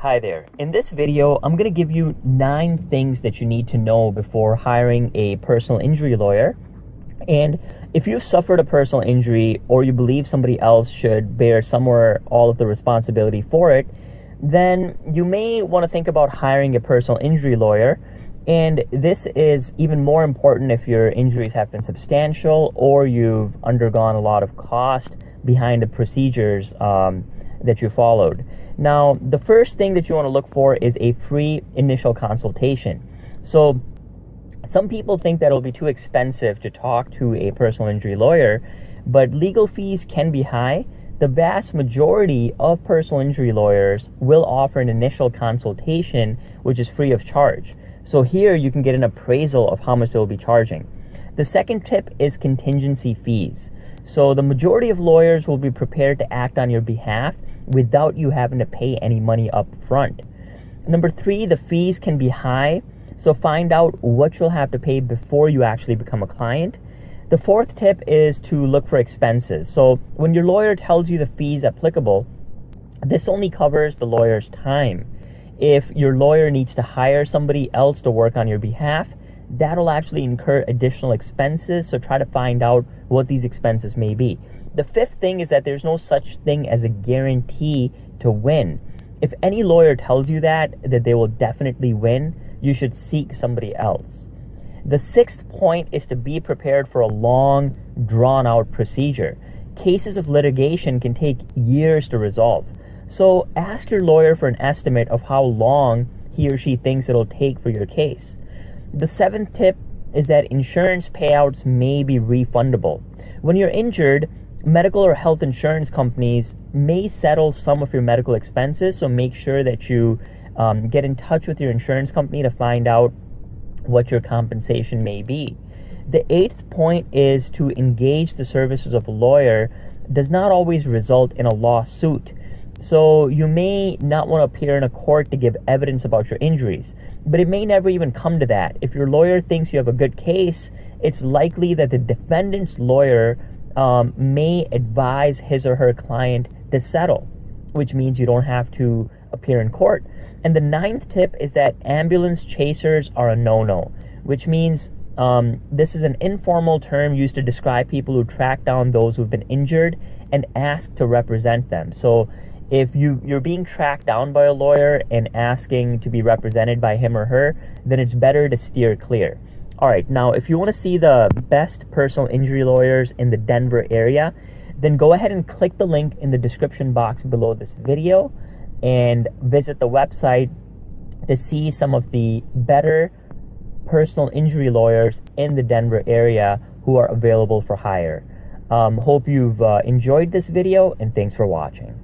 Hi there. In this video, I'm going to give you 9 things that you need to know before hiring a personal injury lawyer. And if you've suffered a personal injury or you believe somebody else should bear somewhere all of the responsibility for it, then you may want to think about hiring a personal injury lawyer. And this is even more important if your injuries have been substantial or you've undergone a lot of cost behind the procedures that you followed. Now, the first thing that you want to look for is a free initial consultation. So some people think that it'll be too expensive to talk to a personal injury lawyer, but legal fees can be high. The vast majority of personal injury lawyers will offer an initial consultation, which is free of charge. So here you can get an appraisal of how much they'll be charging. The second tip is contingency fees. So the majority of lawyers will be prepared to act on your behalf without you having to pay any money up front. Number 3, the fees can be high, so find out what you'll have to pay before you actually become a client. The fourth tip is to look for expenses. So when your lawyer tells you the fees applicable, this only covers the lawyer's time. If your lawyer needs to hire somebody else to work on your behalf, that'll actually incur additional expenses, so try to find out what these expenses may be. The fifth thing is that there's no such thing as a guarantee to win. If any lawyer tells you that they will definitely win, you should seek somebody else. The sixth point is to be prepared for a long, drawn-out procedure. Cases of litigation can take years to resolve. So ask your lawyer for an estimate of how long he or she thinks it'll take for your case. The seventh tip is that insurance payouts may be refundable. When you're injured, medical or health insurance companies may settle some of your medical expenses, so make sure that you get in touch with your insurance company to find out what your compensation may be. The eighth point is to engage the services of a lawyer does not always result in a lawsuit. So you may not want to appear in a court to give evidence about your injuries, but it may never even come to that. If your lawyer thinks you have a good case, it's likely that the defendant's lawyer may advise his or her client to settle, which means you don't have to appear in court. And the ninth tip is that ambulance chasers are a no-no, which means this is an informal term used to describe people who track down those who've been injured and ask to represent them. So if you're being tracked down by a lawyer and asking to be represented by him or her, then it's better to steer clear. Alright, now if you want to see the best personal injury lawyers in the Denver area, then go ahead and click the link in the description box below this video and visit the website to see some of the better personal injury lawyers in the Denver area who are available for hire. Hope you've enjoyed this video, and thanks for watching.